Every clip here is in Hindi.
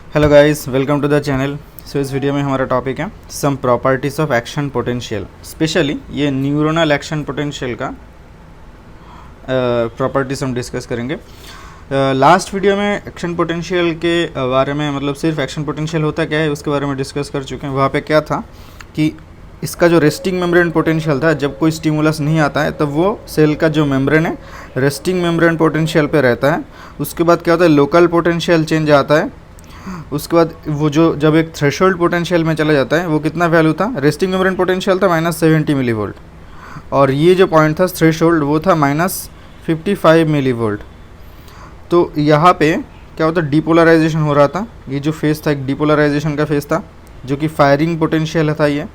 Hello guys, welcome to the channel. So इस वीडियो में हमारा टॉपिक है some properties of action potential. Specially ये न्यूरोनल एक्शन पोटेंशियल का प्रॉपर्टीज़ हम डिस्कस करेंगे। लास्ट वीडियो में एक्शन पोटेंशियल के बारे में, मतलब सिर्फ एक्शन पोटेंशियल होता क्या है उसके बारे में डिस्कस कर चुके हैं। वहाँ पे क्या था कि इसका जो रेस्टिंग मेम्ब्रेन पोटेंशियल था, जब कोई स्टिमुलस नहीं आता है तब वो सेल का जो मेम्ब्रेन है रेस्टिंग मेम्ब्रेन पोटेंशियल पे रहता है। उसके बाद क्या होता है, लोकल पोटेंशियल चेंज आता है। उसके बाद वो जो जब एक थ्रेशोल्ड पोटेंशियल में चला जाता है, वो कितना वैल्यू था, रेस्टिंग मेम्ब्रेन पोटेंशियल था -70 मिलीवोल्ट, और ये जो पॉइंट था थ्रेशोल्ड वो था -55 मिलीवोल्ट। तो यहाँ पे क्या होता है, डिपोलराइजेशन हो रहा था। ये जो फेज़ था एक डिपोलराइजेशन का फेज़ था, जो कि फायरिंग पोटेंशियल था ये।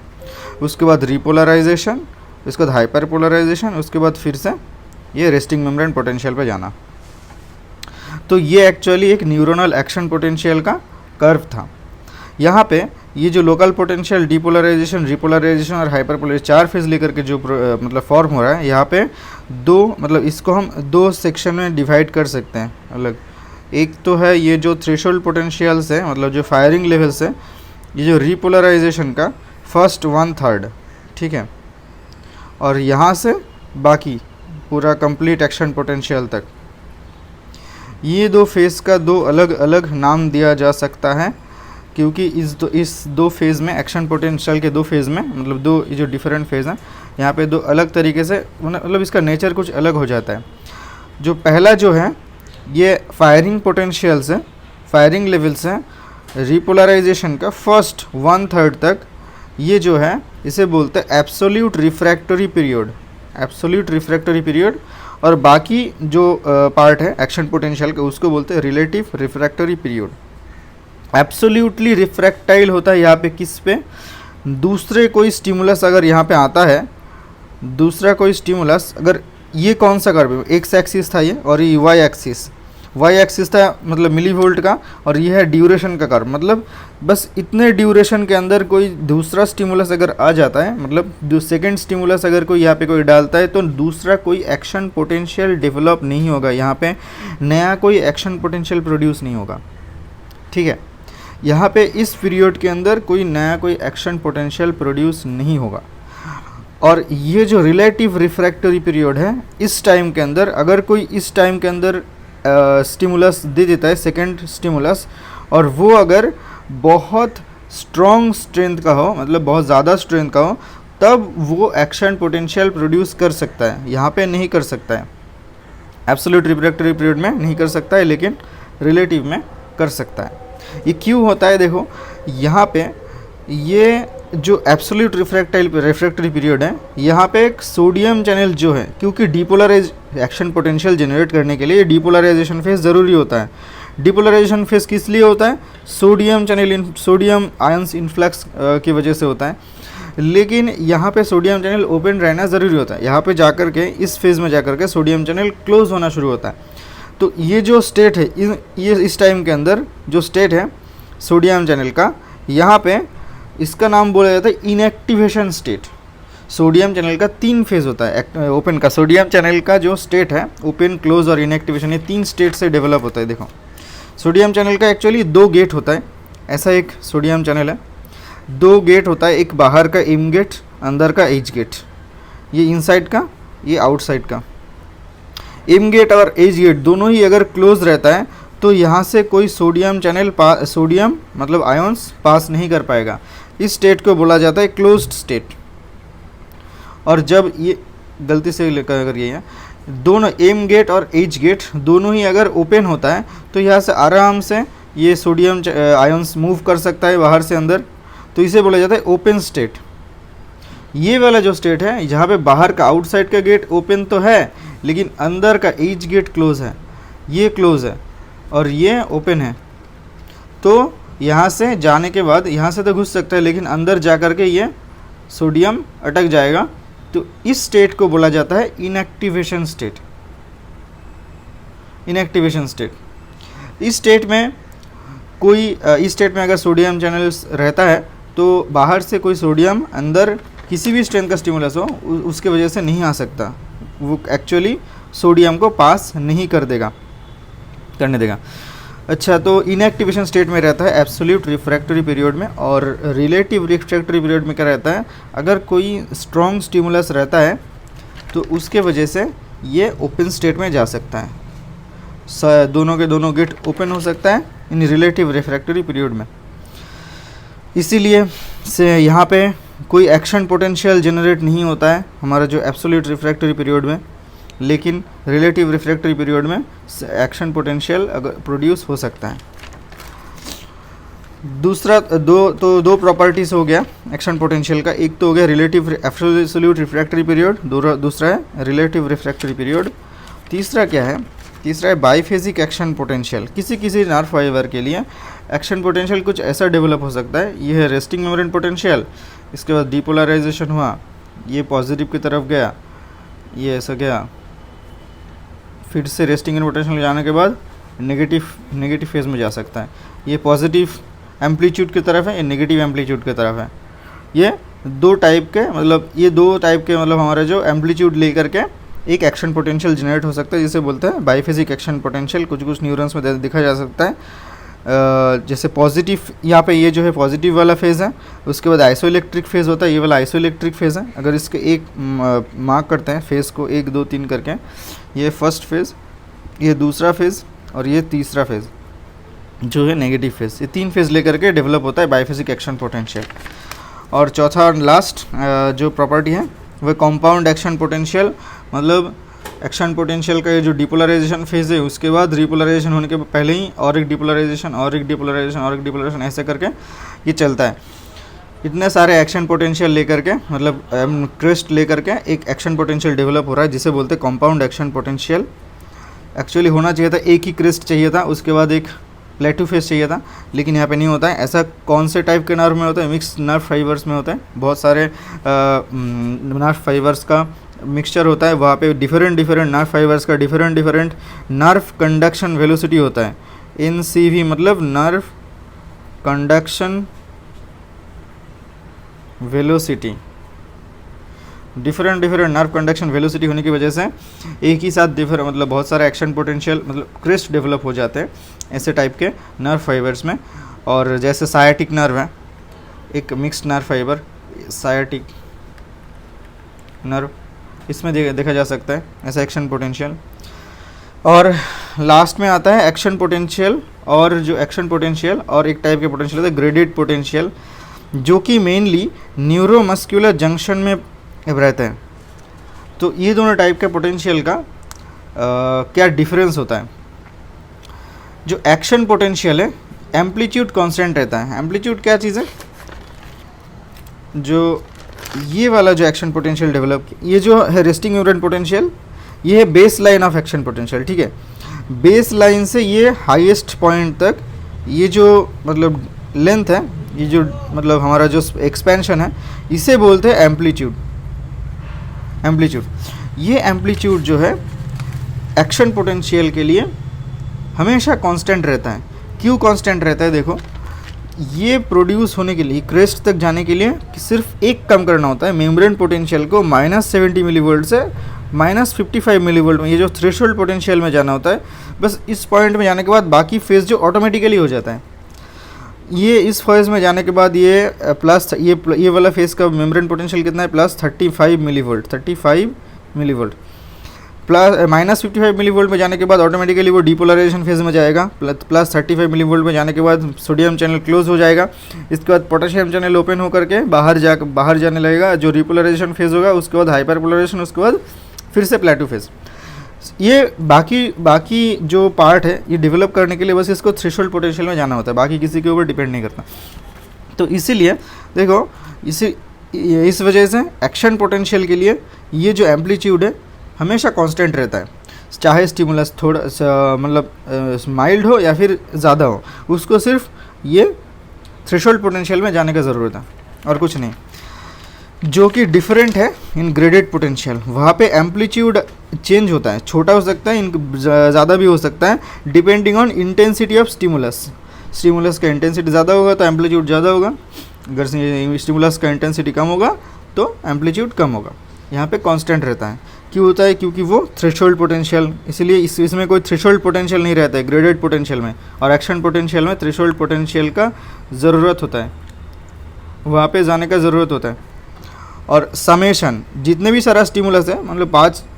उसके बाद रिपोलराइजेशन, उसके बाद हाइपर पोलराइजेशन, उसके बाद फिर से ये रेस्टिंग मेम्ब्रेन पोटेंशियल पे जाना। तो ये एक्चुअली एक न्यूरोनल एक्शन पोटेंशियल का कर्व था। यहाँ पे ये जो लोकल पोटेंशियल, डिपोलराइजेशन, रिपोलराइजेशन और हाइपरपोलराइजेशन, 4 फेज लेकर के जो मतलब फॉर्म हो रहा है, यहाँ पे दो, मतलब इसको हम 2 सेक्शन में डिवाइड कर सकते हैं अलग। एक तो है ये जो थ्रेशोल्ड पोटेंशियल्स है, मतलब जो फायरिंग लेवल्स है, ये जो रिपोलराइजेशन का फर्स्ट 1/3, ठीक है, और यहाँ से बाकी पूरा कंप्लीट एक्शन पोटेंशियल तक। ये 2 फेज़ का 2 अलग अलग नाम दिया जा सकता है, क्योंकि इस दो फेज़ में, एक्शन पोटेंशियल के 2 फेज़ में, मतलब 2 ये जो डिफरेंट फेज़ हैं, यहाँ पे 2 अलग तरीके से, मतलब इसका नेचर कुछ अलग हो जाता है। जो पहला जो है ये फायरिंग पोटेंशियल से, फायरिंग लेवल से रिपोलराइजेशन का फर्स्ट 1/3 तक, ये जो है इसे बोलते हैं absolute refractory period, absolute refractory period. और बाकी जो पार्ट है एक्शन पोटेंशियल का, उसको बोलते हैं रिलेटिव रिफ्रैक्टरी पीरियड। एब्सोल्यूटली रिफ्रैक्टाइल होता है यहाँ पे किस पे, दूसरे कोई स्टिमुलस अगर यहाँ पे आता है, दूसरा कोई स्टिमुलस अगर, ये कौन सा कर्व है, एक्स एक्सिस था ये, और ये वाई एक्सिस था, मतलब मिलीवोल्ट का, और ये है ड्यूरेशन का कर्व। मतलब बस इतने ड्यूरेशन के अंदर कोई दूसरा स्टिमुलस अगर आ जाता है, मतलब जो सेकेंड स्टिमुलस अगर कोई यहाँ पे कोई डालता है, तो दूसरा कोई एक्शन पोटेंशियल डेवलप नहीं होगा, यहाँ पे नया कोई एक्शन पोटेंशियल प्रोड्यूस नहीं होगा, ठीक है। यहाँ पे इस पीरियड के अंदर कोई नया कोई एक्शन पोटेंशियल प्रोड्यूस नहीं होगा। और ये जो रिलेटिव रिफ्रैक्टरी पीरियड है, इस टाइम के अंदर अगर कोई इस टाइम के अंदर स्टिमुलस दे देता है, सेकेंड स्टिमुलस, और वो अगर बहुत स्ट्रॉन्ग स्ट्रेंथ का हो, मतलब बहुत ज़्यादा स्ट्रेंथ का हो, तब वो एक्शन पोटेंशियल प्रोड्यूस कर सकता है। यहाँ पे नहीं कर सकता है, एब्सोल्यूट रिफ्रैक्टरी पीरियड में नहीं कर सकता है, लेकिन रिलेटिव में कर सकता है। ये क्यों होता है, देखो यहाँ पे ये जो एब्सोल्यूट रिफ्रैक्टरी पीरियड है, यहाँ पे एक सोडियम चैनल जो है, क्योंकि डिपोलराइज एक्शन पोटेंशियल जनरेट करने के लिए डिपोलराइजेशन फेज ज़रूरी होता है। डिपोलराइजेशन फेज किस लिए होता है, sodium channel, sodium ions influx की वजह से होता है। लेकिन यहाँ पे सोडियम चैनल ओपन रहना ज़रूरी होता है। यहाँ पे जाकर के, इस फेज़ में जाकर के सोडियम चैनल क्लोज होना शुरू होता है। तो ये जो स्टेट है, ये इस टाइम के अंदर जो स्टेट है सोडियम चैनल का, यहाँ पे इसका नाम बोला जाता है इनएक्टिवेशन स्टेट। सोडियम चैनल का 3 फेज़ होता है ओपन का। सोडियम चैनल का जो स्टेट है, ओपन, क्लोज और इनएक्टिवेशन, ये 3 स्टेट से डेवलप होता है। देखो सोडियम चैनल का एक्चुअली 2 गेट होता है। ऐसा एक सोडियम चैनल है, 2 गेट होता है, एक बाहर का एम गेट, अंदर का एज गेट, ये इनसाइड का, ये आउटसाइड का। एम गेट और एज गेट दोनों ही अगर क्लोज रहता है, तो यहाँ से कोई सोडियम चैनल सोडियम मतलब आयंस पास नहीं कर पाएगा। इस स्टेट को बोला जाता है क्लोज्ड स्टेट। और जब ये गलती से अगर ये है, दोनों एम गेट और एच गेट दोनों ही अगर ओपन होता है, तो यहाँ से आराम से ये सोडियम आयंस मूव कर सकता है बाहर से अंदर, तो इसे बोला जाता है ओपन स्टेट। ये वाला जो स्टेट है, जहाँ पे बाहर का, आउटसाइड का गेट ओपन तो है, लेकिन अंदर का एच गेट क्लोज है, ये क्लोज है और ये ओपन है। तो यहाँ से जाने के बाद, यहाँ से तो घुस सकता है, लेकिन अंदर जा कर के ये सोडियम अटक जाएगा। तो इस स्टेट को बोला जाता है इनएक्टिवेशन स्टेट। इनएक्टिवेशन स्टेट, इस स्टेट में कोई, इस स्टेट में अगर सोडियम चैनल्स रहता है, तो बाहर से कोई सोडियम अंदर किसी भी स्ट्रेंथ का स्टिमुलस हो, उसके वजह से नहीं आ सकता। वो एक्चुअली सोडियम को पास नहीं करने देगा। अच्छा, तो इनएक्टिवेशन स्टेट में रहता है एब्सोल्यूट रिफ्रैक्टरी पीरियड में, और रिलेटिव रिफ्रैक्टरी पीरियड में क्या रहता है, अगर कोई स्ट्रॉन्ग स्टिमुलस रहता है तो उसके वजह से ये ओपन स्टेट में जा सकता है, दोनों के दोनों गेट ओपन हो सकता है इन रिलेटिव रिफ्रैक्टरी पीरियड में। इसीलिए से यहाँ पे कोई एक्शन पोटेंशियल जनरेट नहीं होता है हमारा जो एब्सोल्यूट रिफ्रैक्टरी पीरियड में, लेकिन रिलेटिव रिफ्रैक्टरी पीरियड में एक्शन पोटेंशियल अगर प्रोड्यूस हो सकता है। दूसरा दो प्रॉपर्टीज़ हो गया एक्शन पोटेंशियल का, एक तो हो गया रिलेटिव एब्सोल्यूट रिफ्रैक्टरी पीरियड, दूसरा है रिलेटिव रिफ्रैक्टरी पीरियड। तीसरा क्या है, तीसरा है बाईफेजिक एक्शन पोटेंशियल। किसी किसी नर्व फाइबर के लिए एक्शन पोटेंशियल कुछ ऐसा डेवलप हो सकता है, ये है रेस्टिंग मेम्ब्रेन पोटेंशियल, इसके बाद डीपोलराइजेशन हुआ, ये पॉजिटिव की तरफ गया, ये ऐसा गया, फिर से रेस्टिंग पोटेंशियल जाने के बाद नेगेटिव फेज में जा सकता है। ये पॉजिटिव एम्पलीट्यूड की तरफ है, ये नेगेटिव एम्पलीट्यूड की तरफ है। ये दो टाइप के मतलब हमारा जो एम्पलीट्यूड लेकर के एक एक्शन पोटेंशियल जनरेट हो सकता है, जिसे बोलते हैं बाईफेजिक एक्शन पोटेंशियल। कुछ न्यूरॉन्स में देखा जा सकता है, जैसे पॉजिटिव, यहाँ पे ये जो है पॉजिटिव वाला फेज़ है, उसके बाद आइसोइलेक्ट्रिक फेज़ होता है, ये वाला आइसोइलेक्ट्रिक फेज़ है। अगर इसके एक मार्क करते हैं फेज़ को 1 2 3 करके, ये फर्स्ट फेज़, ये दूसरा फेज़ और ये तीसरा फेज़ जो है नेगेटिव फेज़, ये 3 फेज़ लेकर के डेवलप होता है बाईफेजिक एक्शन पोटेंशियल। और चौथा और लास्ट जो प्रॉपर्टी है वह कंपाउंड एक्शन पोटेंशियल, मतलब एक्शन पोटेंशियल का ये जो डिपोलराइजेशन फेज़ है उसके बाद रिपोलराइजेशन होने के पहले ही और एक डिपोलराइजेशन और एक डिपोलराइजेशन और एक डिपोलराइजेशन ऐसे करके ये चलता है। इतने सारे एक्शन पोटेंशियल लेकर के, मतलब क्रेस्ट लेकर के एक एक्शन पोटेंशियल डेवलप हो रहा है जिसे बोलते हैं कंपाउंड एक्शन पोटेंशियल। एक्चुअली होना चाहिए था एक ही क्रेस्ट चाहिए था, उसके बाद एक प्लेटू फेस चाहिए था, लेकिन यहाँ पे नहीं होता है। ऐसा कौन से टाइप के नर्व में होता है, मिक्स नर्व फाइबर्स में होता है, बहुत सारे नर्व फाइबर्स का मिक्सचर होता है, वहाँ पे डिफरेंट नर्व फाइबर्स का डिफरेंट नर्व कंडक्शन वेलोसिटी होता है। NCV मतलब nerve conduction velocity, different nerve conduction velocity होने की वजह से एक ही साथ मतलब बहुत सारे एक्शन पोटेंशियल मतलब क्रिस्ट डेवलप हो जाते हैं ऐसे टाइप के नर्व फाइबर्स में। और जैसे सायाटिक नर्व है, एक मिक्स्ड नर्व फाइबर सायाटिक नर्व, इसमें देखा जा सकता है ऐसा एक्शन पोटेंशियल। और लास्ट में आता है एक्शन पोटेंशियल, और जो एक्शन पोटेंशियल और एक टाइप के पोटेंशियल होता है ग्रेडेड पोटेंशियल, जो कि मेनली न्यूरोमस्कुलर जंक्शन में रहते हैं। तो ये दोनों टाइप के पोटेंशियल का क्या डिफरेंस होता है। जो एक्शन पोटेंशियल है एम्पलीट्यूड कांस्टेंट रहता है। एम्पलीट्यूड क्या चीज़ है, जो ये वाला जो एक्शन पोटेंशियल डेवलप, ये जो है रेस्टिंग मेम्ब्रेन पोटेंशियल, ये है base line of action potential, ठीक है। बेस लाइन से ये हाईएस्ट पॉइंट तक ये जो मतलब लेंथ है, ये जो मतलब हमारा जो एक्सपेंशन है, इसे बोलते हैं एम्पलीट्यूड। ये एम्पलीट्यूड जो है एक्शन पोटेंशियल के लिए हमेशा कांस्टेंट रहता है। क्यों कांस्टेंट रहता है, देखो ये प्रोड्यूस होने के लिए क्रेस्ट तक जाने के लिए सिर्फ एक कम करना होता है, मेम्ब्रेन पोटेंशियल को -70 मिलीवोल्ट से -55 मिलीवोल्ट में, ये जो थ्रेशोल्ड पोटेंशियल में जाना होता है। बस इस पॉइंट में जाने के बाद बाकी फेज जो ऑटोमेटिकली हो जाता है। ये इस फेज में जाने के बाद ये प्लस ये वाला फेज का मेम्ब्रेन पोटेंशियल कितना है, +35 मिलीवोल्ट, 35 मिलीवोल्ट प्लस -55 मिलीवोल्ट में जाने के बाद ऑटोमेटिकली वो डिपोलराइजेशन फेज में जाएगा। +35 मिलीवोल्ट में जाने के बाद सोडियम चैनल क्लोज हो जाएगा। इसके बाद पोटेशियम चैनल ओपन होकर के बाहर जाने लगेगा, जो रिपोलराइजेशन फेज होगा। उसके बाद हाइपरपोलराइजेशन, उसके बाद फिर से प्लेटू फेज। ये बाकी जो पार्ट है ये डेवलप करने के लिए बस इसको थ्रेशोल्ड पोटेंशियल में जाना होता है, बाकी किसी के ऊपर डिपेंड नहीं करता। तो इसीलिए देखो इस वजह से एक्शन पोटेंशियल के लिए ये जो एम्पलीट्यूड है हमेशा कांस्टेंट रहता है, चाहे स्टिमुलस थोड़ा मतलब माइल्ड हो या फिर ज़्यादा हो, उसको सिर्फ ये थ्रेशोल्ड पोटेंशियल में जाने का ज़रूरत है और कुछ नहीं। जो कि डिफरेंट है इन ग्रेडेड पोटेंशियल, वहाँ पे एम्पलीट्यूड चेंज होता है, छोटा हो सकता है, ज़्यादा भी हो सकता है, depending on intensity of stimulus का इंटेंसिटी ज़्यादा होगा तो एम्पलीट्यूड ज़्यादा होगा, अगर स्टिमुलस का इंटेंसिटी कम होगा तो एम्पलीट्यूड कम होगा। यहाँ पे कांस्टेंट रहता है। क्यों होता है? क्योंकि वो थ्रेशोल्ड पोटेंशियल, इसलिए इसमें कोई थ्रेशोल्ड पोटेंशियल नहीं रहता है ग्रेडेड पोटेंशियल में, और एक्शन पोटेंशियल में थ्रेशोल्ड पोटेंशियल का ज़रूरत होता है, वहाँ पे जाने का ज़रूरत होता है। और समेशन, जितने भी सारा स्टिमुलस है, मतलब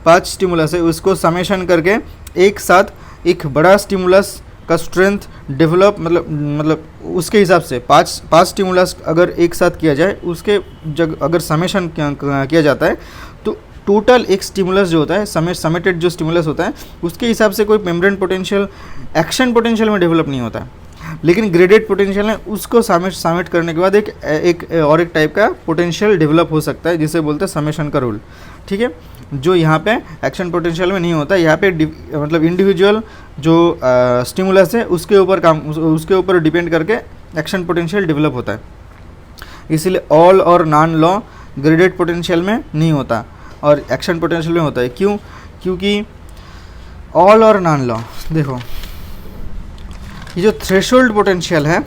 पाँच स्टिमुलस है, उसको समेशन करके एक साथ एक बड़ा स्टिमुलस का स्ट्रेंथ डेवलप, मतलब उसके हिसाब से पाँच स्टिमुलस अगर एक साथ किया जाए, उसके अगर समेशन किया जाता है तो टोटल एक स्टिमुलस जो होता है, समेटेड जो स्टिमुलस होता है, उसके हिसाब से कोई मेम्ब्रेन पोटेंशियल एक्शन पोटेंशियल में डेवलप नहीं होता है। लेकिन ग्रेडेड पोटेंशियल है, उसको समेट करने के बाद एक टाइप का पोटेंशियल डेवलप हो सकता है, जिसे बोलते हैं समेशन का रूल। ठीक है, जो यहाँ पे एक्शन पोटेंशियल में नहीं होता। यहाँ पे मतलब इंडिविजुअल जो स्टिमुलस है उसके ऊपर डिपेंड करके एक्शन पोटेंशियल डेवलप होता है। इसीलिए ऑल और नॉन लॉ ग्रेडेड पोटेंशियल में नहीं होता और एक्शन पोटेंशियल में होता है। क्यों? क्योंकि ऑल और नॉन लॉ, देखो ये जो थ्रेशोल्ड पोटेंशियल है,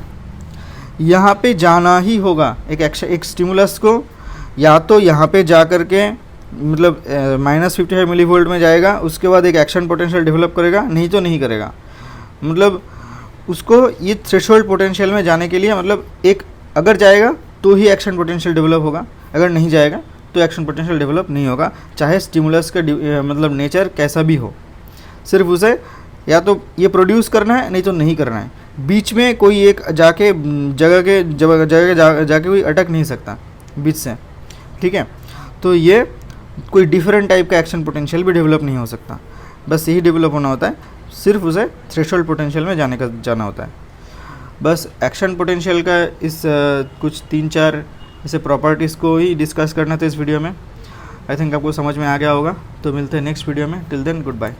यहाँ पे जाना ही होगा एक स्टिमुलस को, या तो यहाँ पे जा कर के मतलब -55 मिलीवोल्ट में जाएगा, उसके बाद एक एक्शन पोटेंशियल डेवलप करेगा, नहीं तो नहीं करेगा। मतलब उसको ये थ्रेशोल्ड पोटेंशियल में जाने के लिए मतलब एक अगर जाएगा तो ही एक्शन पोटेंशियल डेवलप होगा, अगर नहीं जाएगा तो एक्शन पोटेंशियल डेवलप नहीं होगा, चाहे स्टिमुलस का मतलब नेचर कैसा भी हो। सिर्फ उसे या तो ये प्रोड्यूस करना है, नहीं तो नहीं करना है। बीच में कोई एक जाके जगह जाके कोई अटक नहीं सकता बीच से। ठीक है, तो ये कोई डिफरेंट टाइप का एक्शन पोटेंशियल भी डेवलप नहीं हो सकता, बस यही डेवलप होना होता है, सिर्फ उसे थ्रेशोल्ड पोटेंशियल में जाना होता है। बस एक्शन पोटेंशियल का इस कुछ 3-4 ऐसे प्रॉपर्टीज़ को ही डिस्कस करना था इस वीडियो में। आई थिंक आपको समझ में आ गया होगा। तो मिलते हैं नेक्स्ट वीडियो में। Till then good bye.